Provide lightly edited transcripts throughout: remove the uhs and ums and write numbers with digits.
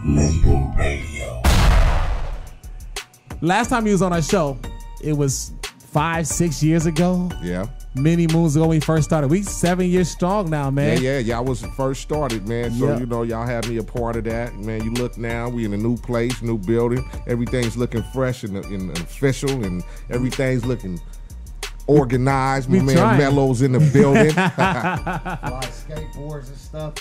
Label Radio. Last time he was on our show, it was 5-6 years ago. Yeah. Many moons ago when we first started. We 7 years strong now, man. Yeah. Y'all was first started, man. So, y'all had me a part of that. Man, you look now, we in a new place, new building. Everything's looking fresh and official, and everything's looking organized. My man Mello's in the building. Fly skateboards and stuff.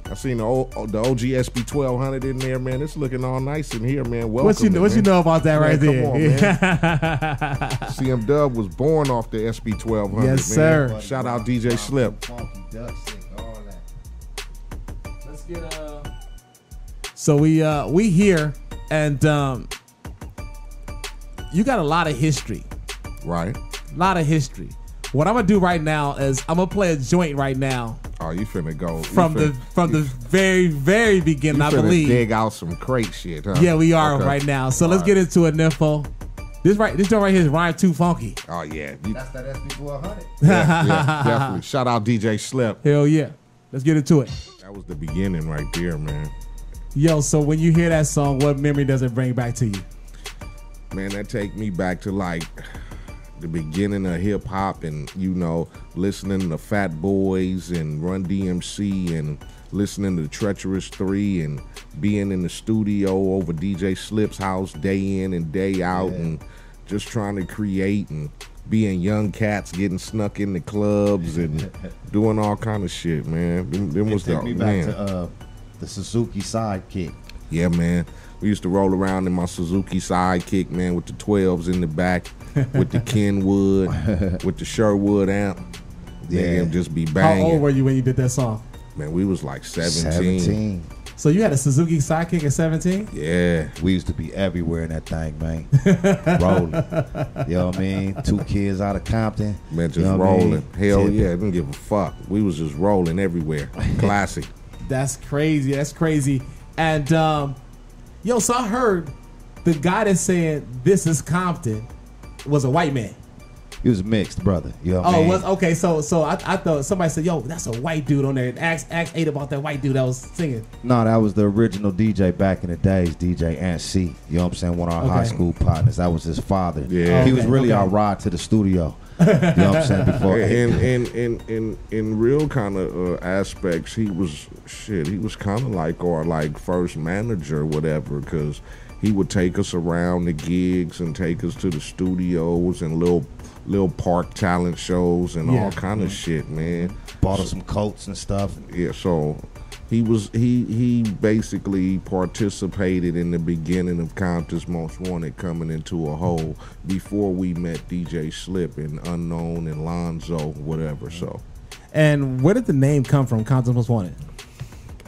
I seen the OG SB 1200 in there, man. It's looking all nice in here, man. Welcome. What you know about that, man, right there? Come on, man. CMW was born off the SB 1200. Yes, sir. Man. Shout out DJ Slip. Funky duck stick, all that. Let's get So we here, and you got a lot of history. Right. A lot of history. What I'm gonna do right now is I'm gonna play a joint right now. Oh, you finna go from the very, very beginning, I believe. Dig out some crate shit, huh? Yeah, we are right now. So let's get into it, Nympho. This joint right here is Rhyme Too Funky. Oh yeah, that's that SB 400. Yeah, definitely. Shout out DJ Slip. Hell yeah, let's get into it. That was the beginning right there, man. Yo, so when you hear that song, what memory does it bring back to you? Man, that take me back to like the beginning of hip hop, and listening to Fat Boys and Run DMC and listening to Treacherous 3 and being in the studio over DJ Slip's house day in and day out and just trying to create and being young cats getting snuck in the clubs and doing all kind of shit, man. Them was take me back to the Suzuki Sidekick. Yeah, man. We used to roll around in my Suzuki Sidekick, man, with the 12s in the back, with the Kenwood, with the Sherwood amp. Yeah, just be banging. How old were you when you did that song? Man, we was like 17. So you had a Suzuki Sidekick at 17? Yeah. We used to be everywhere in that thing, man. Rolling. You know what I mean? 2 kids out of Compton. Man, just rolling. Hell yeah, didn't give a fuck. We was just rolling everywhere. Classic. That's crazy. That's crazy. And, yo, so I heard the guy that's saying this is Compton was a white man. He was mixed, brother. You know what I mean? Okay. So I thought somebody said, "Yo, that's a white dude on there." Ask Eiht about that white dude that was singing. No, that was the original DJ back in the days, DJ Ant C. You know what I'm saying? One of our high school partners. That was his father. Yeah, he was really our ride to the studio. You know what I'm saying? Before in real kind of aspects, he was kind of like our first manager, or whatever, because he would take us around the gigs and take us to the studios and little park talent shows and all kind of shit, man. Bought us some coats and stuff. Yeah, so he basically participated in the beginning of Compton's Most Wanted coming into a whole before we met DJ Slip and Unknown and Lonzo, whatever. So, and where did the name come from, Compton's Most Wanted?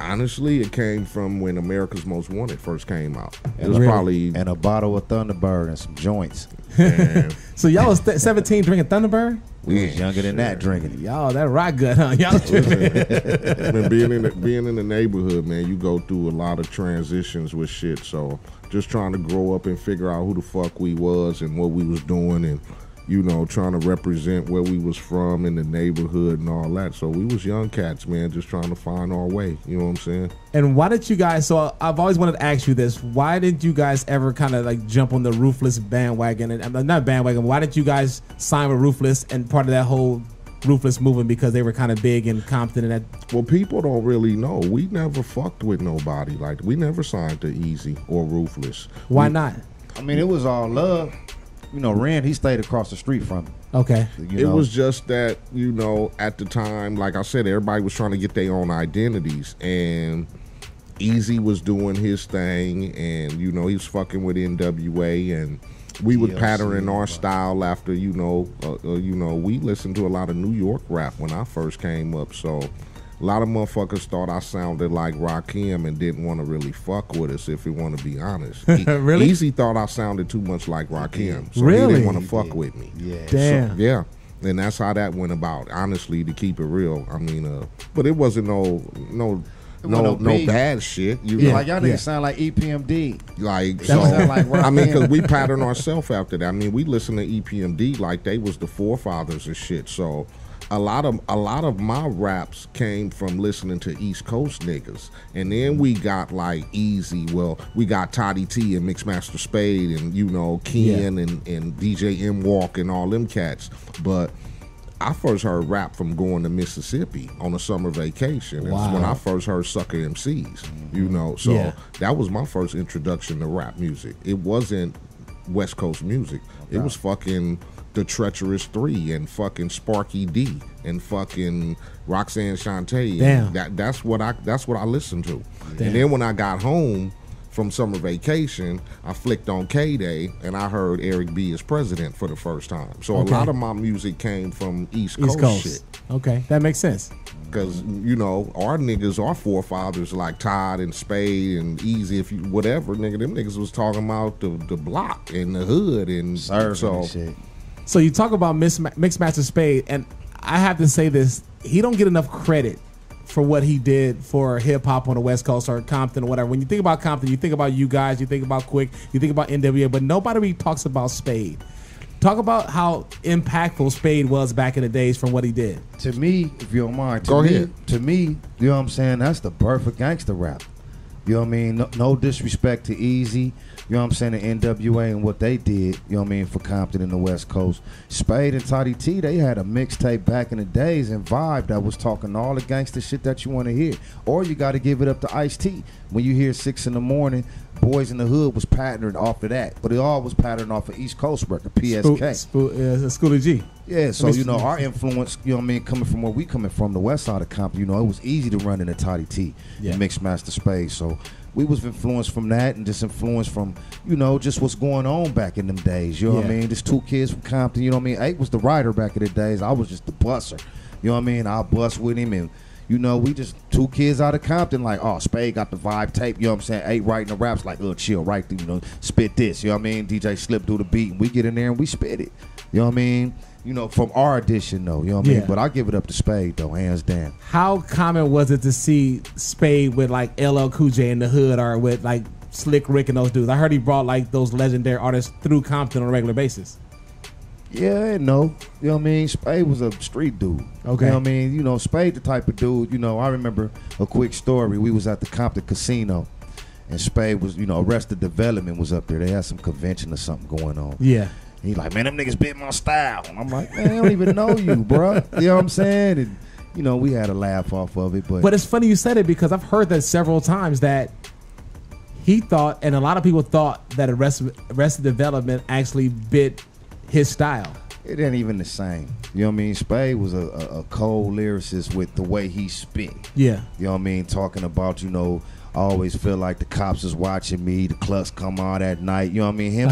Honestly, it came from when America's Most Wanted first came out. It was probably and a bottle of Thunderbird and some joints. So y'all was 17 drinking Thunderbird? We was younger than that drinking. Y'all that rock good, huh? Y'all man, being in the neighborhood, man, you go through a lot of transitions with shit. So just trying to grow up and figure out who the fuck we was and what we was doing, and trying to represent where we was from in the neighborhood and all that. So we was young cats, man, just trying to find our way. You know what I'm saying? And why did you guys, so I've always wanted to ask you this, why did you guys ever kind of like jump on the Ruthless bandwagon? And not bandwagon, why did you guys sign with Ruthless and part of that whole Ruthless movement because they were kind of big in Compton and that? Well, people don't really know. We never fucked with nobody. Like, we never signed to Easy or Ruthless. Why not? I mean, it was all love. Ren, he stayed across the street from me. Okay. It was just that, at the time, like I said, everybody was trying to get their own identities. And Easy was doing his thing. And, he was fucking with NWA. And we would pattern our style after, we listened to a lot of New York rap when I first came up. So a lot of motherfuckers thought I sounded like Rakim and didn't want to really fuck with us, if we want to be honest. Really? Easy thought I sounded too much like Rakim, so really? He didn't want to fuck with me. Yeah. Damn. So, yeah. And that's how that went about, honestly, to keep it real. I mean, but it wasn't no bad shit. Like y'all niggas sound like EPMD. Like, so, sound like I mean, because we patterned ourselves after that. I mean, we listened to EPMD like they was the forefathers and shit. So a lot of my raps came from listening to East Coast niggas, and then we got like Easy. Well, we got Toddy T and Mixmaster Spade, and you know Ken and DJ M Walk and all them cats. But I first heard rap from going to Mississippi on a summer vacation. Wow. It's when I first heard Sucker MCs. You know, so that was my first introduction to rap music. It wasn't West Coast music. It was fucking the Treacherous Three and fucking Sparky D and fucking Roxanne Shante. Damn. That's what I listened to. Damn. And then when I got home from summer vacation, I flicked on K-Day and I heard Eric B is president for the first time. So a lot of my music came from East Coast shit. Okay, that makes sense. Because, you know, our niggas, our forefathers like Todd and Spade and Easy, if you whatever, nigga, them niggas was talking about the block and the hood and serving shit. So you talk about Mixmaster Spade, and I have to say this: he don't get enough credit for what he did for hip hop on the West Coast or Compton or whatever. When you think about Compton, you think about you guys, you think about Quick, you think about NWA, but nobody really talks about Spade. Talk about how impactful Spade was back in the days from what he did. To me, if you don't mind, Go ahead. To me, you know what I'm saying? That's the birth of gangster rap. You know what I mean? No disrespect to Easy. You know what I'm saying? The NWA and what they did, you know what I mean, for Compton and the West Coast. Spade and Toddy T, they had a mixtape back in the days and Vibe that was talking all the gangster shit that you want to hear. Or you got to give it up to Ice-T. When you hear 6 in the morning, Boys in the Hood was patterned off of that. But it all was patterned off of East Coast record, PSK. Schoolie G. Yeah, so, you know, our influence, you know what I mean, coming from where we coming from, the west side of Compton, you know, it was easy to run into Toddy T and Mixmaster Spade. So we was influenced from that and just influenced from, you know, just what's going on back in them days. You know what I mean? Just 2 kids from Compton, you know what I mean? Eiht was the writer back in the days. I was just the busser. You know what I mean? I'll bust with him and, you know, we just 2 kids out of Compton, like, oh, Spade got the Vibe tape, you know what I'm saying? Eiht writing the raps, like, oh, chill, right through, you know, spit this, you know what I mean? DJ slip through the beat, and we get in there and we spit it. You know what I mean? You know, from our edition, though, you know what I mean? But I give it up to Spade, though, hands down. How common was it to see Spade with, like, LL Cool J in the hood or with, like, Slick Rick and those dudes? I heard he brought, like, those legendary artists through Compton on a regular basis. Yeah, no. You know what I mean? Spade was a street dude. Okay. You know what I mean? You know, Spade the type of dude, you know, I remember a quick story. We was at the Compton Casino, and Spade was, you know, Arrested Development was up there. They had some convention or something going on. Yeah. And he like, man, them niggas bit my style. And I'm like, man, I don't even know you, bro. You know what I'm saying? And, you know, we had a laugh off of it. But it's funny you said it because I've heard that several times that he thought, and a lot of people thought, that Arrested Development actually bit his style. It ain't even the same. You know what I mean? Spade was a cold lyricist with the way he spit. Yeah. You know what I mean? Talking about, you know, I always feel like the cops is watching me. The clucks come out at night. You know what I mean? Him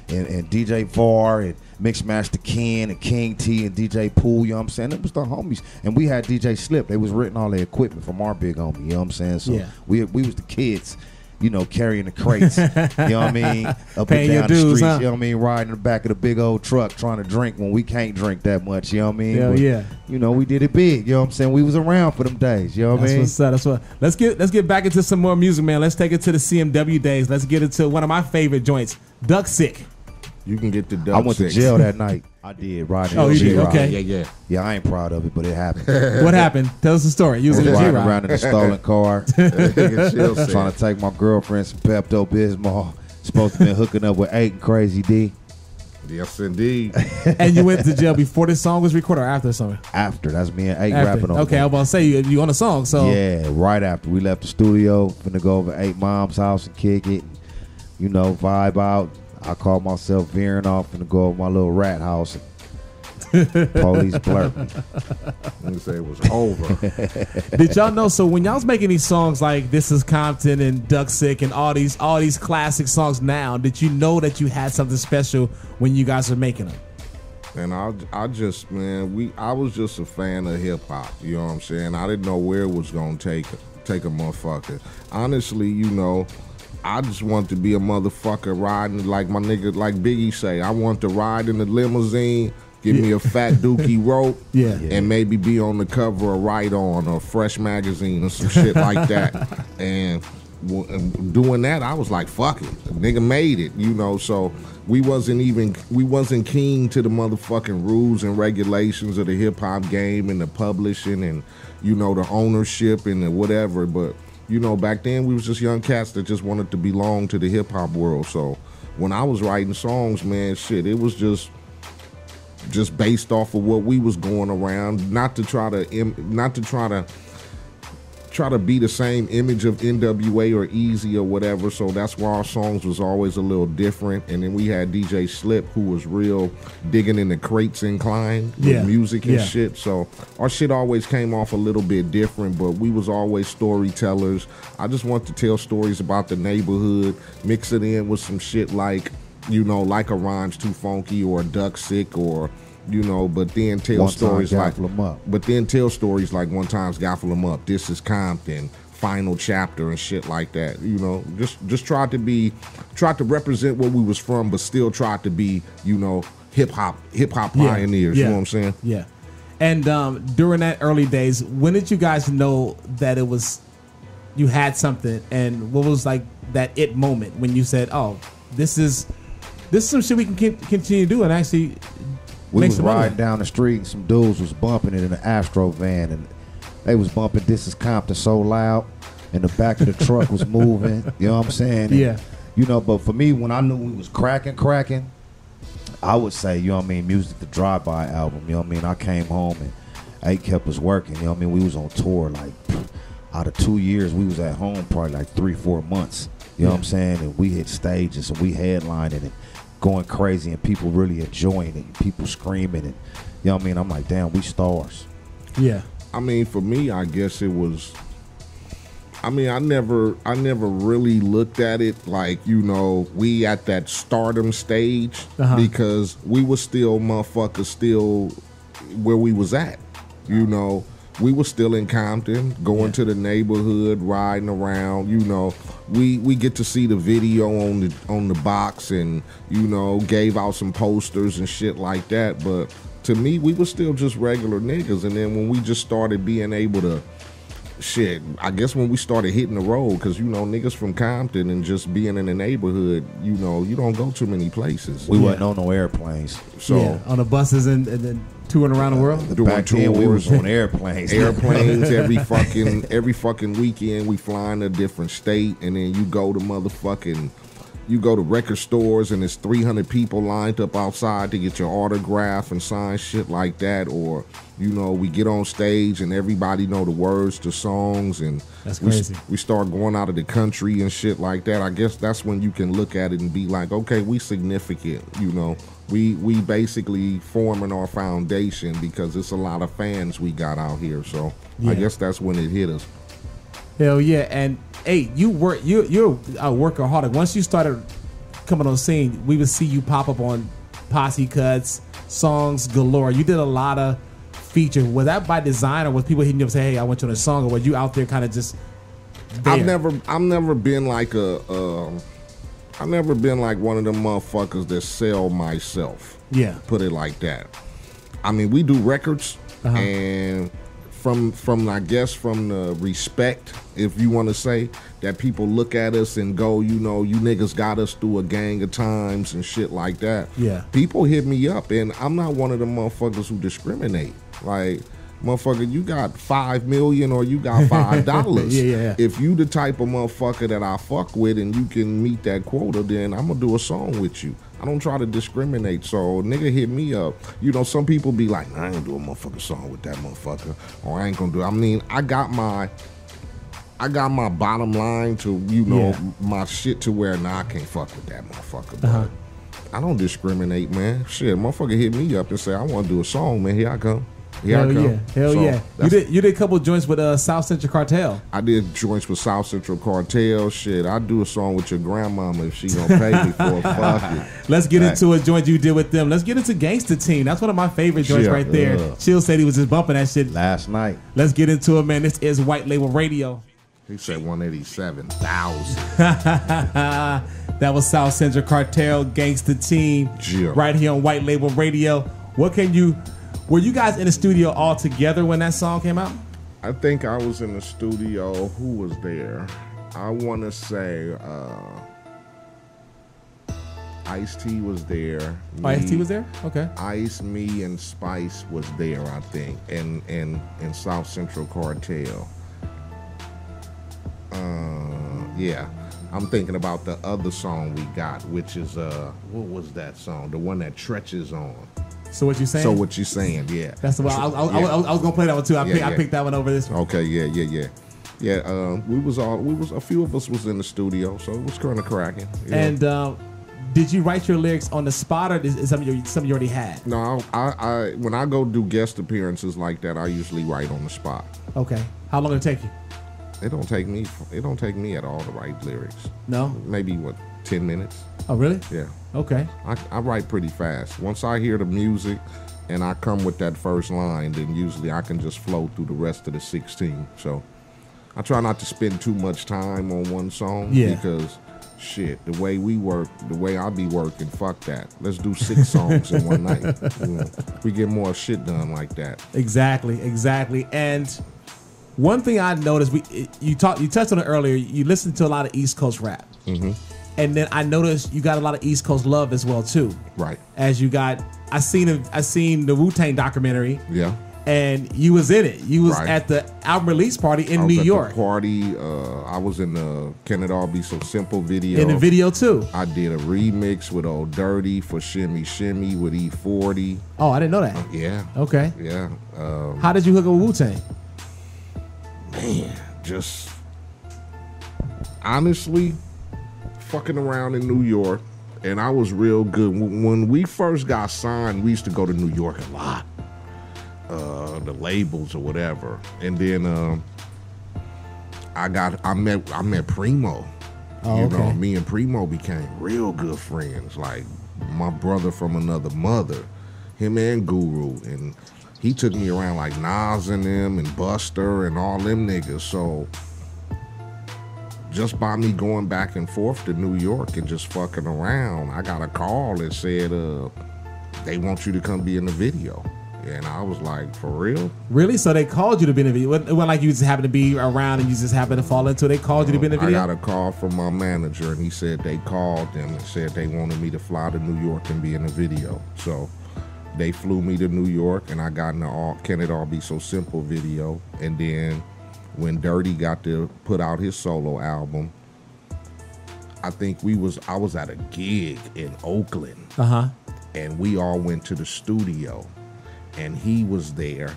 and DJ VAR and Mixmaster Ken and King T and DJ Pool. You know what I'm saying? It was the homies. And we had DJ Slip. They was renting all their equipment from our big homie. You know what I'm saying? So we was the kids, you know, carrying the crates, you know what I mean, up Paying and down the dues, streets, you know what I mean, riding in the back of the big old truck trying to drink when we can't drink that much, you know what I mean? Hell yeah. You know, we did it big, you know what I'm saying? We was around for them days, you know what I mean? What's up, that's what. Let's get back into some more music, man. Let's take it to the CMW days. Let's get into one of my favorite joints, Duck Sick. You can get the Duck I went Sick. to jail that night. I did, riding. Oh, you did? G-Ride. Okay. Yeah, I ain't proud of it, but it happened. What happened? Tell us the story. You was in I the was riding G-Ride. around in a stolen car, trying to take my girlfriend some Pepto-Bismol. Supposed to be hooking up with Eiht and Crazy D. Yes, indeed. And you went to jail before this song was recorded or after the song? After. That's me and Eiht After. rapping on Okay, I was about to say, you on the song, so. Yeah, right after. We left the studio, finna go over Eiht Mom's house and kick it. You know, vibe out. I called myself veering off and go over my little rat house. Police blurting. Let me say it was over. Did y'all know? So when y'all was making these songs like "This Is Compton" and "Duck Sick" and all these classic songs now, did you know that you had something special when you guys were making them? And I just, man, I was just a fan of hip hop. You know what I'm saying? I didn't know where it was gonna take a motherfucker. Honestly, you know, I just want to be a motherfucker riding like my nigga, like Biggie say. I want to ride in the limousine, give me a fat dookie rope, and maybe be on the cover of Right On or Fresh Magazine or some shit like that. And doing that, I was like, fuck it, nigga made it, you know. So we wasn't keen to the motherfucking rules and regulations of the hip hop game and the publishing and, you know, the ownership and the whatever. But, you know, back then we was just young cats that just wanted to belong to the hip hop world. So when I was writing songs, man, shit, it was just based off of what we was going around, not to try to be the same image of NWA or Easy or whatever. So that's why our songs was always a little different. And then we had DJ Slip, who was real digging in the crates incline with music and shit. So our shit always came off a little bit different, but we was always storytellers. I just want to tell stories about the neighborhood, mix it in with some shit like, you know, like a Rhymes Too Funky or a Duck Sick, or, you know, but then tell stories like One Time's Gaffle 'em Up, This Is Compton, Final Chapter and shit like that. You know, just tried to represent where we was from, but still tried to be, you know, hip hop pioneers. You know what I'm saying? Yeah. And during that early days, when did you guys know that you had something, and what was like that it moment when you said, "Oh, this is some shit we can continue to do and actually." We was riding down the street and some dudes was bumping it in an Astro van, and they was bumping This Is Compton so loud, and the back of the truck was moving. You know what I'm saying? And, yeah. You know, but for me, when I knew we was cracking, I would say, you know what I mean, Music the Drive-By album. You know what I mean? I came home and Eiht kept us working. You know what I mean? We was on tour like out of 2 years, we was at home probably like 3-4 months. You know what I'm saying? And we hit stages and we headlining it, going crazy, and people really enjoying it, and people screaming it. You know what I mean? I'm like, damn, we stars. Yeah. I mean, for me, I guess it was, I mean, I never really looked at it like, you know, we at that stardom stage, because we was still where we was at, you know. We were still in Compton, going to the neighborhood, riding around. You know, we get to see the video on the box, and, you know, gave out some posters and shit like that. But to me, we were still just regular niggas. And then when we just started being able to, I guess when we started hitting the road, because, you know, niggas from Compton and just being in the neighborhood, you know, you don't go too many places. We wasn't on no airplanes. So on the buses and then touring around the world. Back then we was on airplanes. Every fucking weekend we fly in a different state, and then you go to record stores and there's 300 people lined up outside to get your autograph and sign shit like that. Or, you know, we get on stage and everybody know the words to songs, and that's crazy. We start going out of the country and shit like that. I guess that's when you can look at it and be like, okay, we significant, you know. We basically forming our foundation because it's a lot of fans we got out here. So I guess that's when it hit us. Hell yeah. And hey, you're a workaholic. Once you started coming on the scene, we would see you pop up on posse cuts, songs galore. You did a lot of features. Was that by design, or was people hitting you up and say, hey, I want you on a song, or were you out there kind of just there? I've never been like I've never been like one of them motherfuckers that sell myself. Yeah. Put it like that. I mean, we do records, and from the respect, if you want to say, that people look at us and go, you know, you niggas got us through a gang of times and shit like that. Yeah. People hit me up, and I'm not one of them motherfuckers who discriminate. Like, motherfucker, you got $5 million or you got $5. Yeah. If you the type of motherfucker that I fuck with and you can meet that quota, then I'm gonna do a song with you. I don't try to discriminate. So nigga hit me up. You know, some people be like, I ain't gonna do a motherfucking song with that motherfucker, or I ain't gonna do. I mean, I got my bottom line to, you know, my shit to where I can't fuck with that motherfucker. But I don't discriminate, man. Shit, motherfucker hit me up and say, I want to do a song, man. Here I come. Hell yeah. You did a couple of joints with South Central Cartel. I did joints with South Central Cartel. Shit, I'd do a song with your grandmama if she gonna pay me for it. Fuck it. Let's get into a joint you did with them. Let's get into Gangsta Team. That's one of my favorite joints right there. Chill said he was just bumping that shit last night. Let's get into it, man. This is White Label Radio. He said 187,000. That was South Central Cartel, Gangsta Team, right here on White Label Radio. Were you guys in the studio all together when that song came out? I think I was in the studio. Who was there? I want to say Ice-T was there. Oh, Ice-T was there? Okay. Ice, me, and Spice was there, I think, and South Central Cartel. Yeah. I'm thinking about the other song we got, which is what was that song? The one that Tretch is on. So what you saying? So what you saying? Yeah. That's the one. I was gonna play that one too. I picked that one over this one. Okay. Yeah. A few of us was in the studio, so it was kind of cracking. And did you write your lyrics on the spot, or is something you already had? No, I when I go do guest appearances like that, I usually write on the spot. Okay. How long did it take you? It don't take me at all to write lyrics. No? Maybe 10 minutes. Oh, really? Yeah. Okay. I write pretty fast. Once I hear the music and I come with that first line, then usually I can just flow through the rest of the 16. So I try not to spend too much time on one song because shit, the way we work, the way I be working, fuck that. Let's do 6 songs in one night. You know, we get more shit done like that. Exactly. And one thing I noticed, you touched on it earlier. You listen to a lot of East Coast rap, and then I noticed you got a lot of East Coast love as well too. Right. As you got, I seen the Wu-Tang documentary. Yeah. And you was in it. You was at the album release party in New York. The party. I was in the "Can It All Be So Simple" video. In the video too. I did a remix with Old Dirty for "Shimmy Shimmy" with E40. Oh, I didn't know that. Yeah. Okay. Yeah. How did you hook up with Wu-Tang? Man, just honestly fucking around in New York, and I was real good. When we first got signed, we used to go to New York a lot, the labels or whatever, and then I met Primo. Oh, you know, me and Primo became real good friends, like my brother from another mother, him and Guru, and he took me around like Nas and them and Buster and all them niggas. So just by me going back and forth to New York and just fucking around, I got a call that said they want you to come be in the video. And I was like, for real? Really? So they called you to be in the video? It wasn't like you just happened to be around and you just happened to fall into it. They called you to be in the video? I got a call from my manager, and he said they called them and said they wanted me to fly to New York and be in the video. So they flew me to New York, and I got in the "Can It All Be So Simple" video. And then when Dirty got to put out his solo album, I think I was at a gig in Oakland, and we all went to the studio, and he was there,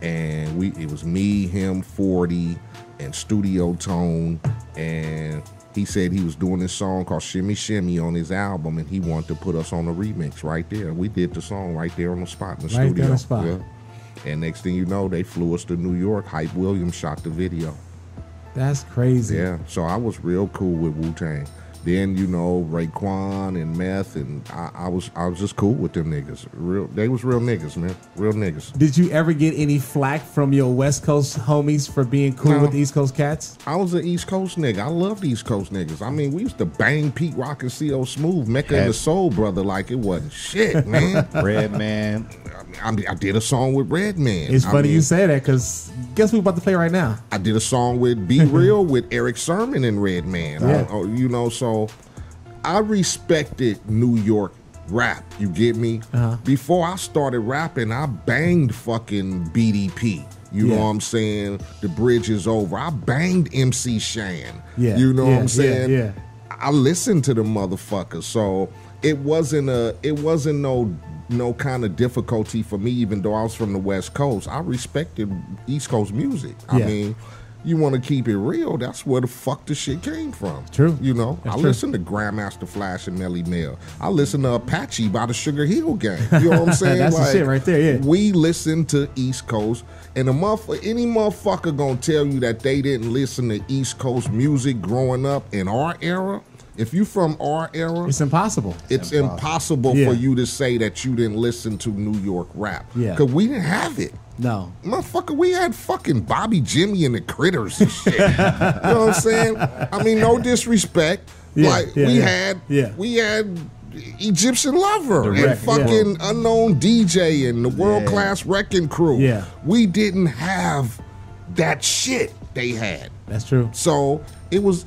and it was me, him, 40, and Studio Tone, and he said he was doing this song called "Shimmy Shimmy" on his album, and he wanted to put us on the remix right there. We did the song right there on the spot in the studio. Right there on the spot. Yeah. And next thing you know, they flew us to New York. Hype Williams shot the video. That's crazy. Yeah, so I was real cool with Wu-Tang. Then, you know, Raekwon and Meth, and I was just cool with them niggas. They was real niggas, man. Real niggas. Did you ever get any flack from your West Coast homies for being cool with the East Coast cats? I was an East Coast nigga. I loved East Coast niggas. I mean, we used to bang Pete Rock and C.O. Smooth, Mecca and the Soul Brother like it wasn't shit, man. Redman. I did a song with Redman. It's funny you say that, because guess who we're about to play right now? I did a song with Be Real with Eric Sermon and Redman. Yeah. You know, so I respected New York rap. You get me? Before I started rapping, I banged fucking BDP. You know what I'm saying? The Bridge Is Over. I banged MC Shan. Yeah. You know what I'm saying? Yeah. I listened to the motherfuckers. So it wasn't no kind of difficulty for me, even though I was from the West Coast. I respected East Coast music. I mean, you want to keep it real, that's where the fuck the shit came from. True. You know, That's I true. listen to Grandmaster Flash and Melly Mel. I listen to Apache by the Sugar Hill Gang. You know what I'm saying? That's the shit right there, yeah. We listen to East Coast, and any motherfucker gonna tell you that they didn't listen to East Coast music growing up in our era. If you from our era, It's impossible. it's impossible for you to say that you didn't listen to New York rap. Yeah. Because we didn't have it. No. Motherfucker, we had fucking Bobby Jimmy and the Critters and shit. You know what I'm saying? I mean, no disrespect. We had Egyptian Lover and fucking Unknown DJ and the World Class Wrecking Crew. Yeah. We didn't have that shit. they had. That's true. So it was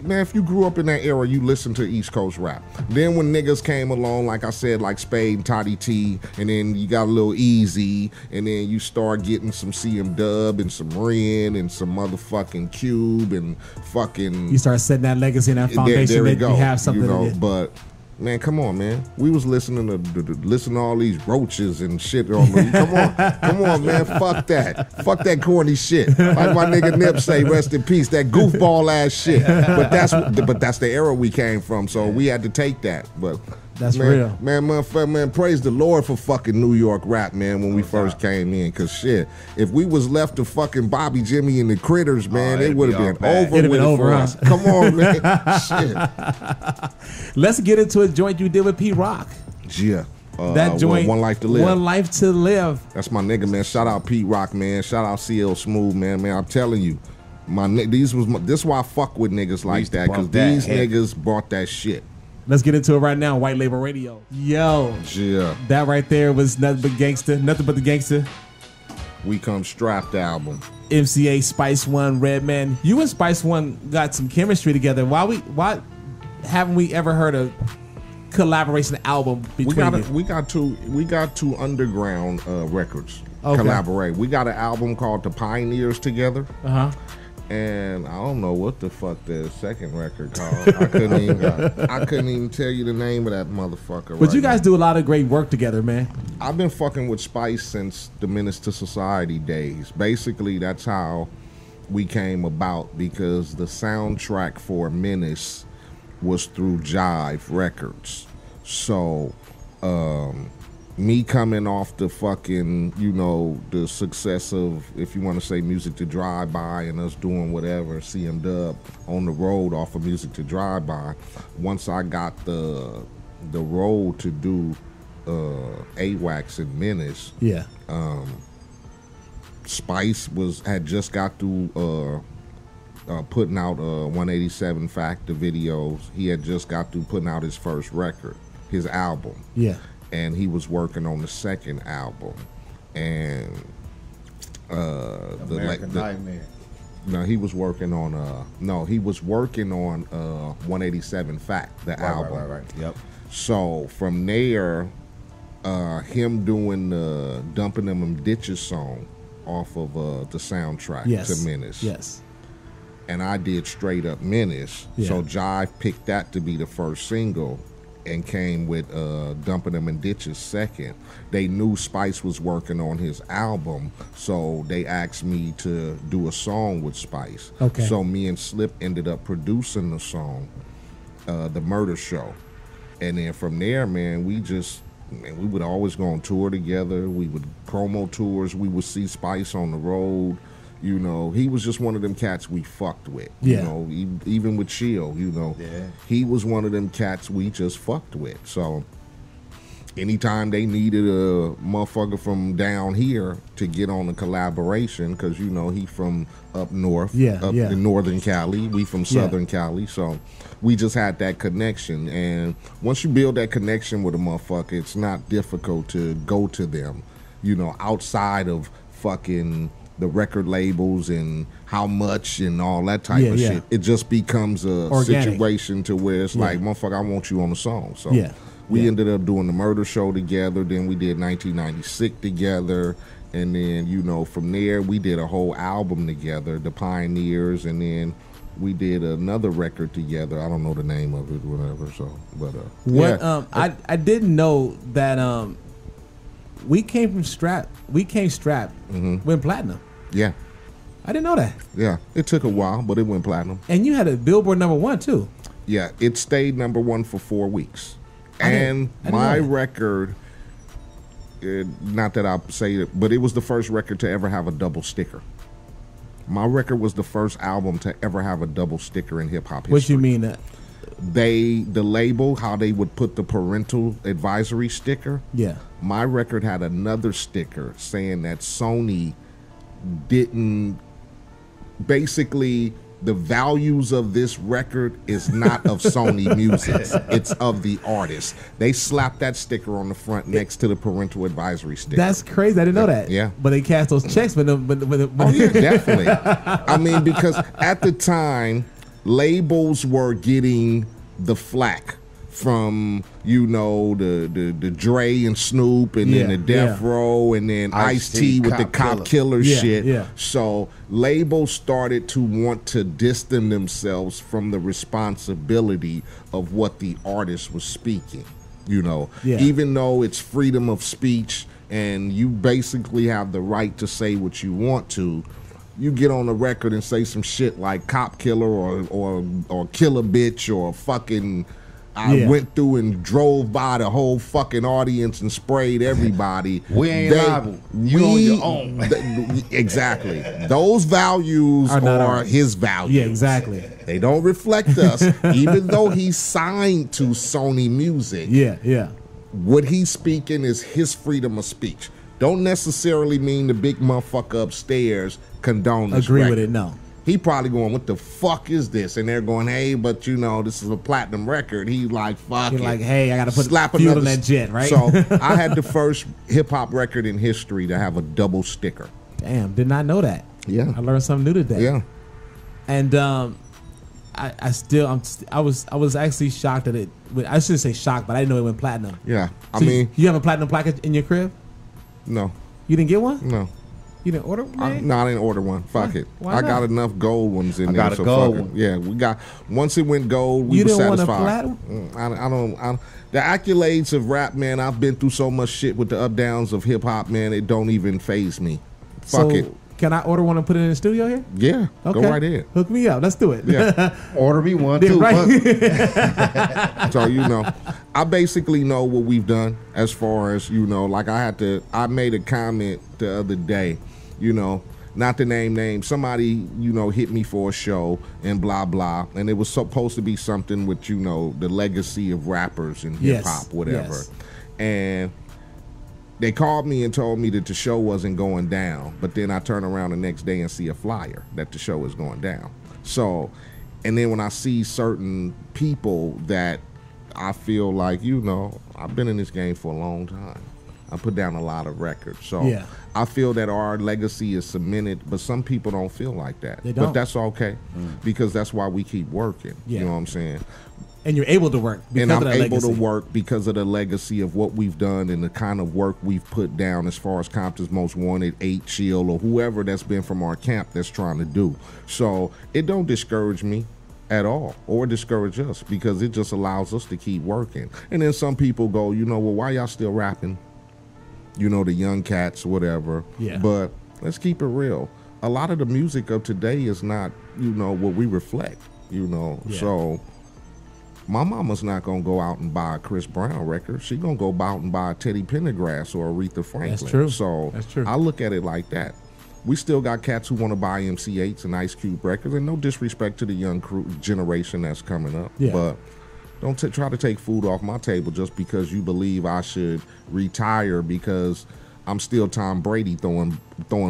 man, if you grew up in that era, you listened to East Coast rap. Then when niggas came along, like I said, like Spade and Toddy T, and then you got a little Easy, and then you start getting some CMW and some Ren and some motherfucking Cube and fucking. You start setting that legacy and that foundation there we that go. you have something you know, to but man, come on, man. We was listening to all these roaches and shit on the, come on, man. Fuck that corny shit. Like my nigga Nip say, rest in peace. That goofball ass shit. But that's the era we came from. So we had to take that. But that's man, real. Man, praise the Lord for fucking New York rap, man, when we first came in. Cause shit, if we was left to fucking Bobby, Jimmy, and the Critters, man, it would have been over with for us. Come on, man. Shit. Let's get into a joint you did with P Rock. Yeah. That joint, One Life to Live. One Life to Live. That's my nigga, man. Shout out Pete Rock, man. Shout out CL Smooth, man. Man, I'm telling you, this is why I fuck with niggas like that, because these niggas brought that shit. Let's get into it right now. White Label Radio. Yo. Yeah. That right there was nothing but gangster. Nothing but the gangster. We Come Strapped album. MCA, Spice One, Redman. You and Spice One got some chemistry together. Why haven't we ever heard a collaboration album between you? We got two underground records collaborate. We got an album called The Pioneers together. And I don't know what the fuck the second record called. I couldn't even tell you the name of that motherfucker. But you guys do a lot of great work together, man. I've been fucking with Spice since the Menace to Society days. Basically, that's how we came about, because the soundtrack for Menace was through Jive Records. So, me coming off the fucking, the success of, if you want to say, Music to Drive By, and us doing whatever, CMW on the road off of Music to Drive By, once I got the road to do AWACS and Menace, Spice had just got through putting out 187 Factor videos. He had just got through putting out his first record, his album. Yeah. And he was working on the second album. And American Nightmare. No, he was working on 187 Fact, the album. Right. Yep. So from there, him doing the Dumping Them Ditches song off of the soundtrack to Menace. Yes. And I did Straight Up Menace. Yeah. So Jive picked that to be the first single and came with Dumping Them in Ditches second. They knew Spice was working on his album, so they asked me to do a song with Spice. Okay. So me and Slip ended up producing the song, The Murder Show. And then from there, man, we would always go on tour together. We would promo tours. We would see Spice on the road. He was just one of them cats we fucked with. Even with Chill, he was one of them cats we just fucked with. So anytime they needed a motherfucker from down here to get on a collaboration, because he from up north, in Northern Cali, we from Southern Cali, so we just had that connection. And once you build that connection with a motherfucker, it's not difficult to go to them, outside of fucking the record labels and how much and all that type of shit. It just becomes a situation to where it's like, motherfucker, I want you on the song. So we ended up doing the Murder Show together. Then we did 1996 together. And then, from there, we did a whole album together, The Pioneers. And then we did another record together. I don't know the name of it, whatever. So, but I didn't know that we came strapped. Went platinum. Yeah. I didn't know that. Yeah. It took a while, but it went platinum. And you had a Billboard #1 too. Yeah. It stayed #1 for 4 weeks. And my record, not that I say it, but it was the first record to ever have a double sticker. My record was the first album to ever have a double sticker in hip hop history. What you mean that? The label, how they would put the parental advisory sticker. Yeah. My record had another sticker saying that Sony didn't, basically the values of this record is not of Sony Music. It's of the artist. They slapped that sticker on the front next to the parental advisory sticker. That's crazy. I didn't know that. Yeah. But they cast those checks. But Oh, yeah, definitely. I mean, because at the time, labels were getting the flack from, you know, the Dre and Snoop, and then the Death Row, and then Ice-T with the Cop Killer shit. Yeah. So labels started to want to distance themselves from the responsibility of what the artist was speaking. You know, even though it's freedom of speech and you basically have the right to say what you want to, you get on the record and say some shit like cop killer or kill a bitch or fucking I went through and drove by the whole fucking audience and sprayed everybody. We ain't liable. You on your own. Exactly. Those values are his values. Yeah, exactly. They don't reflect us, even though he's signed to Sony Music. Yeah. What he's speaking is his freedom of speech. Don't necessarily mean the big motherfucker upstairs condone this Agree record. with it, no. He probably going, what the fuck is this? And they're going, hey, but you know, this is a platinum record. He's like, fuck You're it. like, hey, I got to put Slap fuel another in that jet, right? So I had the first hip-hop record in history to have a double sticker. Damn, did not know that. Yeah. I learned something new today. Yeah. And I was actually shocked that it. I shouldn't say shocked, but I didn't know it went platinum. Yeah. So you have a platinum plaque in your crib? No. You didn't get one? No. You didn't order one? No, I didn't order one. Fuck it. Why I not? got enough gold ones in there. got a gold one. Yeah, we got. Once it went gold, we You were didn't want a satisfied. platinum? The accolades of rap, man. I've been through so much shit with the up downs of hip hop, man. It don't even faze me. Fuck it. Can I order one and put it in the studio here? Yeah, Okay. go right in. Hook me up. Let's do it. Yeah. Order me one Yeah, too. right. So you know, I basically know what we've done as far as, you know, like I made a comment the other day, you know, not to name names. Somebody, you know, hit me for a show and blah blah, and it was supposed to be something with, you know, the legacy of rappers and hip hop, whatever. Yes. And they called me and told me that the show wasn't going down, but then I turn around the next day and see a flyer that the show is going down. So, and then when I see certain people that I feel like, you know, I've been in this game for a long time. I put down a lot of records. So I feel that our legacy is cemented, but some people don't feel like that. They don't. But that's okay, because that's why we keep working. Yeah. You know what I'm saying? And you're able to work because And I'm of that able legacy. to work because of the legacy of what we've done and the kind of work we've put down as far as Compton's Most Wanted, Eiht, Chill, or whoever that's been from our camp that's trying to do. So it don't discourage me at all or discourage us, because it just allows us to keep working. And then some people go, you know, well, why y'all still rapping? You know, the young cats, whatever. Yeah. But let's keep it real. A lot of the music of today is not, you know, what we reflect, you know. Yeah. So my mama's not going to go out and buy a Chris Brown record. She going to go out and buy a Teddy Pendergrass or Aretha Franklin. That's true. So That's true. I look at it like that. We still got cats who want to buy MC8s and Ice Cube records, and no disrespect to the young generation that's coming up. Yeah. But don't try to take food off my table just because you believe I should retire because I'm still Tom Brady throwing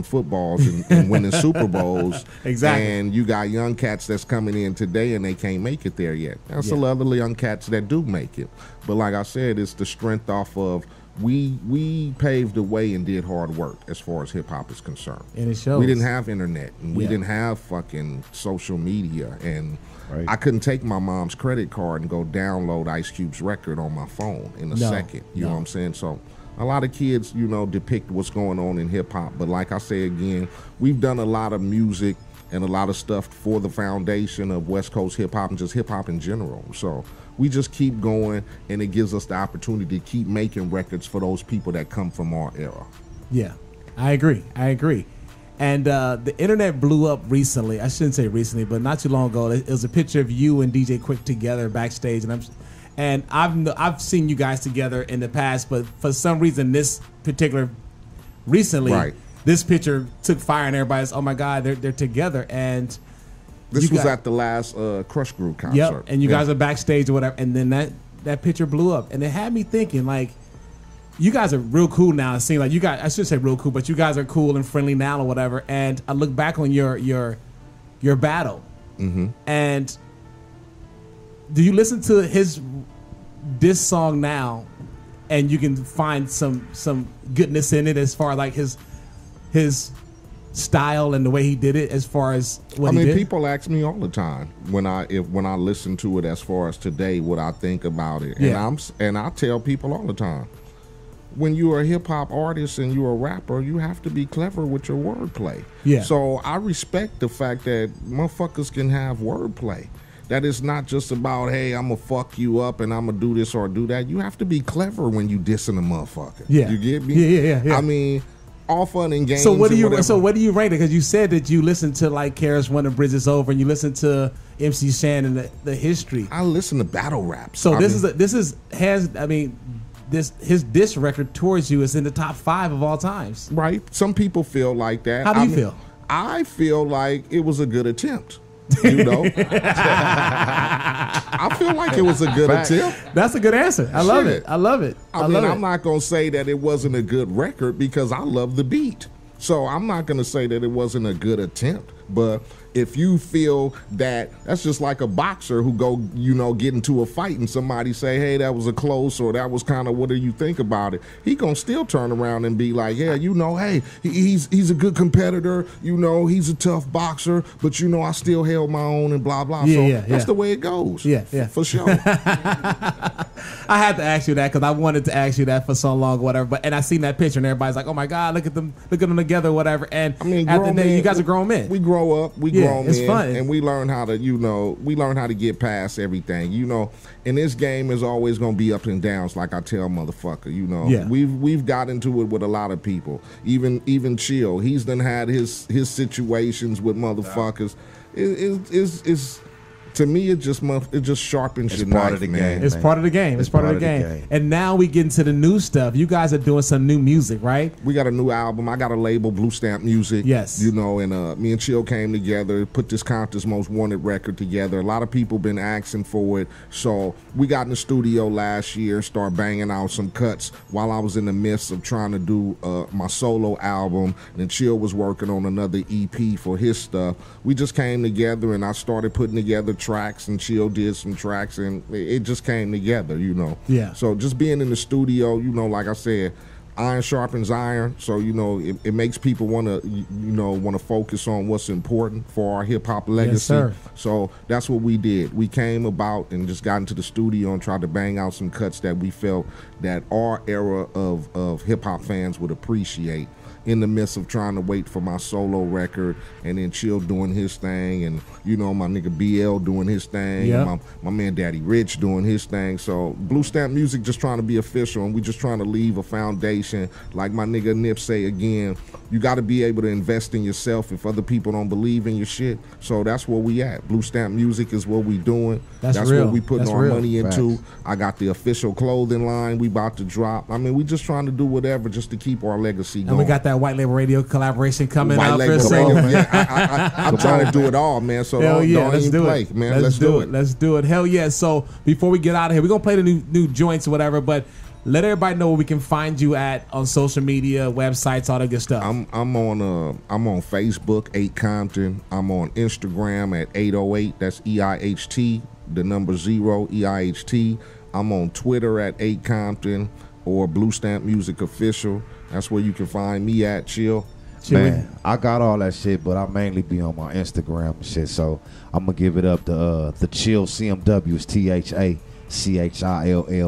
footballs and winning Super Bowls. Exactly. And you got young cats that's coming in today and they can't make it there yet. There's a lot of young cats that do make it. But like I said, it's the strength off of we paved the way and did hard work as far as hip hop is concerned. And it shows. We didn't have internet and we Yeah. didn't have fucking social media, and Right. I couldn't take my mom's credit card and go download Ice Cube's record on my phone in a No, second. You know no. what I'm saying? So a lot of kids, you know, depict what's going on in hip hop. But like I say again, we've done a lot of music and a lot of stuff for the foundation of West Coast hip hop and just hip hop in general. So we just keep going, and it gives us the opportunity to keep making records for those people that come from our era. Yeah, I agree. And the internet blew up recently. I shouldn't say recently, but not too long ago. It was a picture of you and DJ Quick together backstage, and I've seen you guys together in the past, but for some reason this particular recently, Right. this picture took fire, and everybody's, oh my God, they're together. And This you was got- at the last Crush Groove concert. Yep, and you Yeah. guys are backstage or whatever, and then that picture blew up, and it had me thinking, like, you guys are real cool now. It seems like you guys, I should say real cool, but you guys are cool and friendly now or whatever. And I look back on your battle And do you listen to this song now, and you can find some goodness in it as far as like his style and the way he did it, as far as what he did? People ask me all the time when I listen to it as far as today, what I think about it. And I tell people all the time, when you're a hip hop artist and you're a rapper, you have to be clever with your wordplay. Yeah. So I respect the fact that motherfuckers can have wordplay. That it's not just about, hey, I'm gonna fuck you up and I'm gonna do this or do that. You have to be clever when you dissing a motherfucker. Yeah. You get me? Yeah. I mean, all fun and games. So what do you rate it? Because you said that you listened to like KRS One and Bridge Is Over, and you listened to MC Shan and the history. I listen to battle rap. So his diss record towards you is in the top 5 of all times. Right. Some people feel like that. How do you feel? I feel like it was a good attempt. You know, I feel like it was a good attempt. That's a good answer. I love it. I love it. I mean, I'm not gonna say that it wasn't a good record because I love the beat. So I'm not gonna say that it wasn't a good attempt. But if you feel that, that's just like a boxer who go, get into a fight and somebody say, hey, that was a close, or that was kind of, what do you think about it? He gonna still turn around and be like, yeah, hey, he's a good competitor, he's a tough boxer, but I still held my own and blah blah. That's the way it goes. Yeah, for sure. I had to ask you that because I wanted to ask you that for so long, or whatever. And I seen that picture and everybody's like, oh my God, look at them together, whatever. And I mean, at the end of the day, you guys are grown men. We grow up, grown it's men, fun. And we learn how to get past everything. And this game is always gonna be ups and downs, like I tell motherfucker. We've got into it with a lot of people. Even Chill, he's done had his situations with motherfuckers. It's to me, it just sharpens your knife, man. It's part of the game. It's part of the game. And now we get into the new stuff. You guys are doing some new music, right? We got a new album. I got a label, Blue Stamp Music. Yes. And me and Chill came together, put this Compton's Most Wanted record together. A lot of people been asking for it. So we got in the studio last year, started banging out some cuts while I was in the midst of trying to do my solo album. And then Chill was working on another EP for his stuff. We just came together and I started putting together tracks, and Chill did some tracks, and it just came together, Yeah. So just being in the studio, like I said, iron sharpens iron. So it makes people want to focus on what's important for our hip hop legacy. Yes, sir. So that's what we did. We came about and just got into the studio and tried to bang out some cuts that we felt that our era of hip hop fans would appreciate. In the midst of trying to wait for my solo record, and then Chill doing his thing, and my nigga BL doing his thing, yep. my man Daddy Rich doing his thing. So Blue Stamp Music just trying to be official, and we just trying to leave a foundation. Like my nigga Nip say again, you got to be able to invest in yourself if other people don't believe in your shit. So that's where we at. Blue Stamp Music is what we doing. That's what we putting our real. money into. Facts. I got the official clothing line we about to drop. I mean, we just trying to do whatever just to keep our legacy going. And we got that White Label Radio collaboration coming White out Label for Radio. Yeah, I'm trying to do it all, man. So don't let's even do play, it. man. Let's do it. Let's do it. Hell yeah. So before we get out of here, we're gonna play the new joints or whatever, but let everybody know where we can find you at on social media, websites, all that good stuff. I'm on Facebook, Eiht Compton. I'm on Instagram at 808. That's EIHT, the number 0 EIHT. I'm on Twitter at Eiht Compton or Blue Stamp Music Official. That's where you can find me at. Chill. Man, I got all that shit, but I mainly be on my Instagram and shit. So I'm gonna give it up to the Chill CMW. It's THACHILL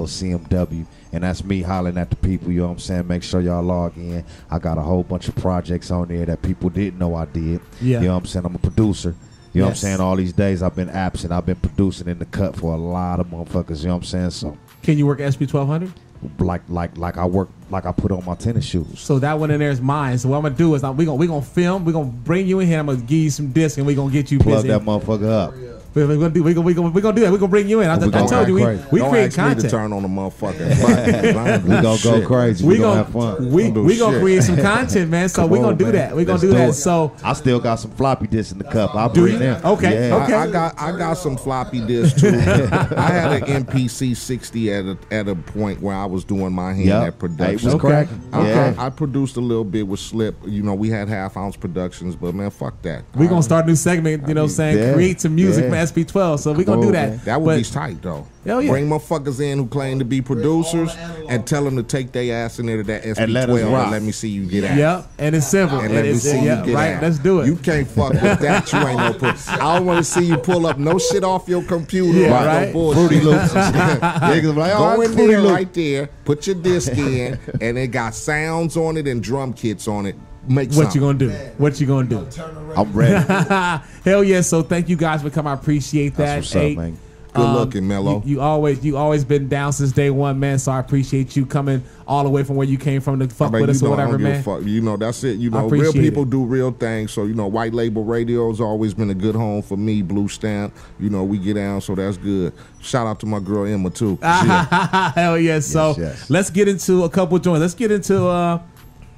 CMW, and that's me hollering at the people. You know what I'm saying? Make sure y'all log in. I got a whole bunch of projects on there that people didn't know I did. Yeah. You know what I'm saying? I'm a producer. You know what I'm saying? All these days I've been absent. I've been producing in the cut for a lot of motherfuckers. You know what I'm saying? So can you work SP 1200? Like I work, like I put on my tennis shoes. So that one in there is mine. So what I'm gonna do is we gonna film. We're gonna bring you in here. I'm gonna give you some discs and we're gonna get you plug busy. that motherfucker up. We're gonna do that. We're gonna bring you in. I told you we Don't create ask me content. to turn on the motherfucking button. We gonna go crazy. We gonna have fun. We gonna create some content, man. So we gonna do that. We gonna do that. So I still got some floppy disks in the cup. I'll bring them. Okay. Yeah. Okay. I got some floppy disks too. I had an MPC 60 at a point where I was doing my hand at production. It was cracking. I produced a little bit with Slip. You know, we had half-ounce productions, but man, fuck that. We're gonna start a new segment, you know, saying create some music for SP12. So we're gonna do that. That would be tight though. Hell yeah. Bring motherfuckers in who claim to be producers and tell them to take their ass into that SP12 and let me see you get out. Yep, and it's simple. And let me see you get out. Let's do it. You can't fuck with that. You ain't no pussy. I don't want to see you pull up no shit off your computer. Yeah, right. No bullshit. Fruity Loops. Niggas like, Go in there right there, put your disc in, and it got sounds on it and drum kits on it. Make what something. you gonna do? What you gonna do? I'm ready. Hell yeah! So thank you guys for coming. I appreciate that. That's what's up, man. Good looking, Mello. You always been down since day one, man. So I appreciate you coming all the way from where you came from to fuck with us or whatever, man. You know, that's it. You know, real people do real things. So, you know, White Label Radio has always been a good home for me, Blue Stamp. You know, we get down, so that's good. Shout out to my girl Emma, too. Hell yeah. So let's get into a couple of joints. Let's get into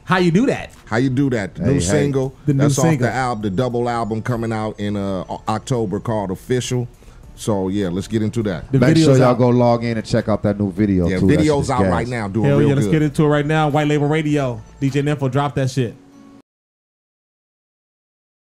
How You Do That. How You Do That. The new single. That's new off the album, the double album coming out in October called Official. So, yeah, let's get into that. Make sure y'all go log in and check out that new video. Yeah, too. video's out right now doing real good. Let's get into it right now. White Label Radio. DJ Nympho, drop that shit.